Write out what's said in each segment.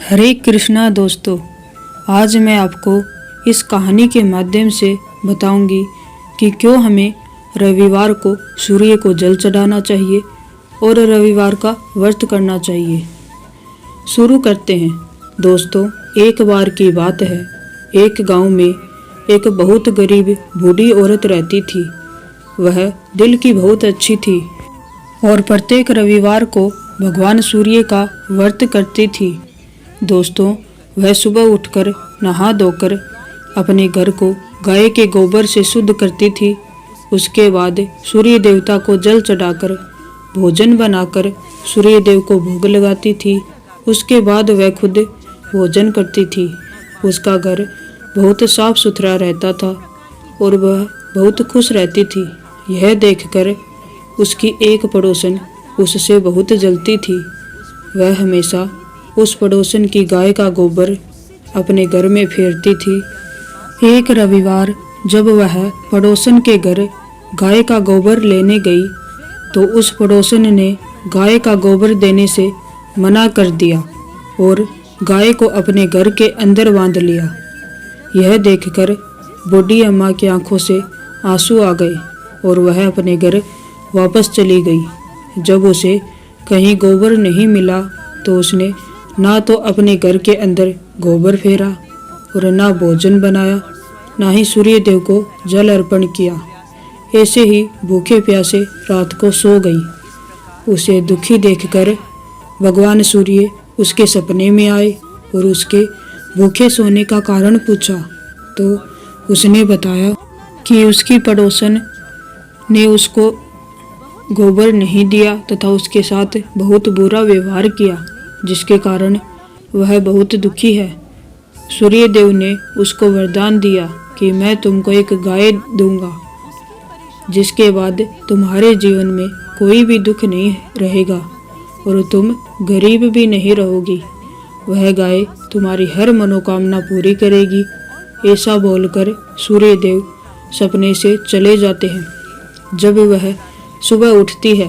हरे कृष्णा दोस्तों, आज मैं आपको इस कहानी के माध्यम से बताऊंगी कि क्यों हमें रविवार को सूर्य को जल चढ़ाना चाहिए और रविवार का व्रत करना चाहिए। शुरू करते हैं दोस्तों। एक बार की बात है, एक गांव में एक बहुत गरीब बूढ़ी औरत रहती थी। वह दिल की बहुत अच्छी थी और प्रत्येक रविवार को भगवान सूर्य का व्रत करती थी। दोस्तों, वह सुबह उठकर नहा धोकर अपने घर को गाय के गोबर से शुद्ध करती थी। उसके बाद सूर्य देवता को जल चढ़ाकर भोजन बनाकर सूर्य देव को भोग लगाती थी। उसके बाद वह खुद भोजन करती थी। उसका घर बहुत साफ सुथरा रहता था और वह बहुत खुश रहती थी। यह देखकर उसकी एक पड़ोसन उससे बहुत जलती थी। वह हमेशा उस पड़ोसन की गाय का गोबर अपने घर में फेरती थी। एक रविवार जब वह पड़ोसन के घर गाय का गोबर लेने गई तो उस पड़ोसन ने गाय का गोबर देने से मना कर दिया और गाय को अपने घर के अंदर बांध लिया। यह देखकर बूढ़ी अम्मा की आंखों से आंसू आ गए और वह अपने घर वापस चली गई। जब उसे कहीं गोबर नहीं मिला तो उसने ना तो अपने घर के अंदर गोबर फेरा और ना भोजन बनाया, ना ही सूर्य देव को जल अर्पण किया। ऐसे ही भूखे प्यासे रात को सो गई। उसे दुखी देखकर भगवान सूर्य उसके सपने में आए और उसके भूखे सोने का कारण पूछा तो उसने बताया कि उसकी पड़ोसन ने उसको गोबर नहीं दिया तथा उसके साथ बहुत बुरा व्यवहार किया, जिसके कारण वह बहुत दुखी है। सूर्य देव ने उसको वरदान दिया कि मैं तुमको एक गाय दूंगा, जिसके बाद तुम्हारे जीवन में कोई भी दुख नहीं रहेगा और तुम गरीब भी नहीं रहोगी। वह गाय तुम्हारी हर मनोकामना पूरी करेगी। ऐसा बोलकर सूर्य देव सपने से चले जाते हैं। जब वह सुबह उठती है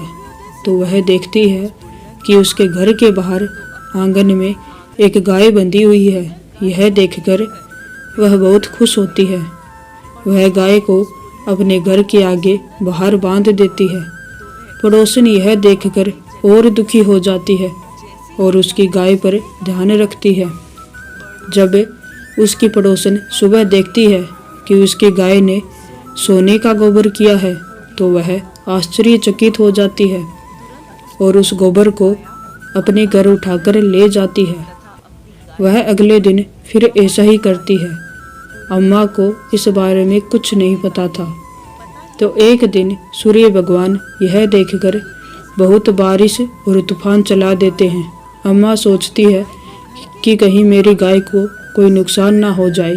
तो वह देखती है कि उसके घर के बाहर आंगन में एक गाय बंधी हुई है। यह देखकर वह बहुत खुश होती है। वह गाय को अपने घर के आगे बाहर बांध देती है। पड़ोसन यह देखकर और दुखी हो जाती है और उसकी गाय पर ध्यान रखती है। जब उसकी पड़ोसन सुबह देखती है कि उसकी गाय ने सोने का गोबर किया है तो वह आश्चर्यचकित हो जाती है और उस गोबर को अपने घर उठाकर ले जाती है। वह अगले दिन फिर ऐसा ही करती है। अम्मा को इस बारे में कुछ नहीं पता था। तो एक दिन सूर्य भगवान यह देखकर बहुत बारिश और तूफान चला देते हैं। अम्मा सोचती है कि कहीं मेरी गाय को कोई नुकसान ना हो जाए।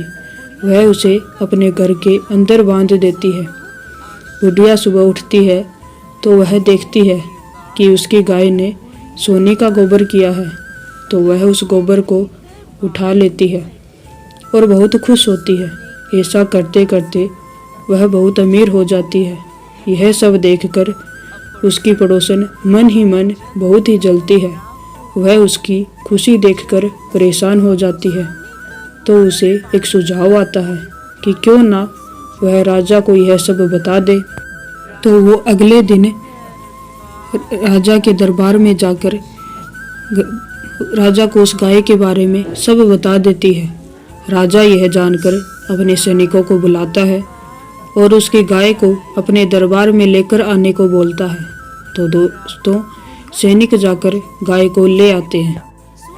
वह उसे अपने घर के अंदर बांध देती है। बुढ़िया सुबह उठती है तो वह देखती है कि उसकी गाय ने सोने का गोबर किया है, तो वह उस गोबर को उठा लेती है और बहुत खुश होती है। ऐसा करते करते वह बहुत अमीर हो जाती है। यह सब देखकर उसकी पड़ोसन मन ही मन बहुत ही जलती है। वह उसकी खुशी देखकर परेशान हो जाती है। तो उसे एक सुझाव आता है कि क्यों ना वह राजा को यह सब बता दे। तो वो अगले दिन राजा के दरबार में जाकर राजा को उस गाय के बारे में सब बता देती है। राजा यह जानकर अपने सैनिकों को बुलाता है और उसकी गाय को अपने दरबार में लेकर आने को बोलता है। तो दोस्तों, सैनिक जाकर गाय को ले आते हैं।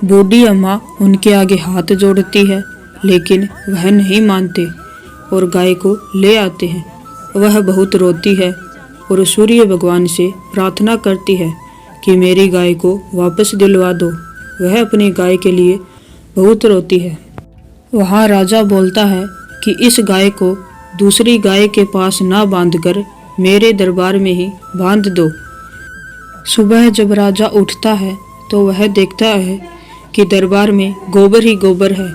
बूढ़ी अम्मा उनके आगे हाथ जोड़ती है, लेकिन वह नहीं मानते और गाय को ले आते हैं। वह बहुत रोती है और सूर्य भगवान से प्रार्थना करती है कि मेरी गाय को वापस दिलवा दो। वह अपनी गाय के लिए बहुत रोती है। वहाँ राजा बोलता है कि इस गाय को दूसरी गाय के पास ना बांधकर मेरे दरबार में ही बांध दो। सुबह जब राजा उठता है तो वह देखता है कि दरबार में गोबर ही गोबर है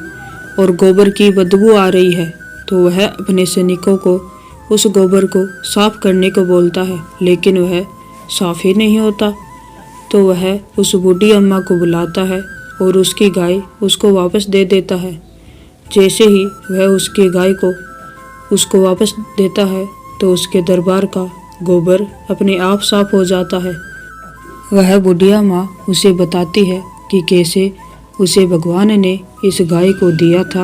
और गोबर की बदबू आ रही है। तो वह अपने सैनिकों को उस गोबर को साफ करने को बोलता है, लेकिन वह साफ ही नहीं होता। तो वह उस बूढ़ी अम्मा को बुलाता है और उसकी गाय उसको वापस दे देता है। जैसे ही वह उसकी गाय को उसको वापस देता है तो उसके दरबार का गोबर अपने आप साफ हो जाता है। वह बुढ़िया माँ उसे बताती है कि कैसे उसे भगवान ने इस गाय को दिया था।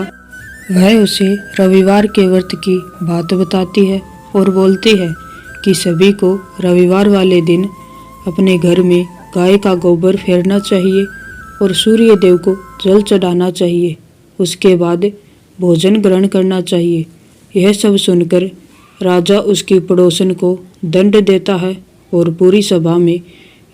वह उसे रविवार के व्रत की बात बताती है और बोलती है कि सभी को रविवार वाले दिन अपने घर में गाय का गोबर फेरना चाहिए और सूर्य देव को जल चढ़ाना चाहिए। उसके बाद भोजन ग्रहण करना चाहिए। यह सब सुनकर राजा उसकी पड़ोसन को दंड देता है और पूरी सभा में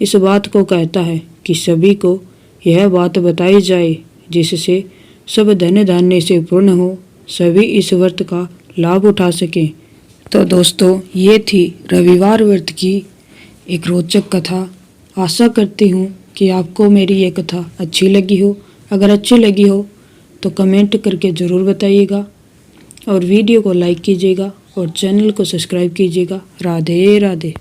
इस बात को कहता है कि सभी को यह बात बताई जाए जिससे सब धन धान्य से पूर्ण हो, सभी इस व्रत का लाभ उठा सकें। तो दोस्तों, ये थी रविवार व्रत की एक रोचक कथा। आशा करती हूँ कि आपको मेरी ये कथा अच्छी लगी हो। अगर अच्छी लगी हो तो कमेंट करके ज़रूर बताइएगा और वीडियो को लाइक कीजिएगा और चैनल को सब्सक्राइब कीजिएगा। राधे राधे।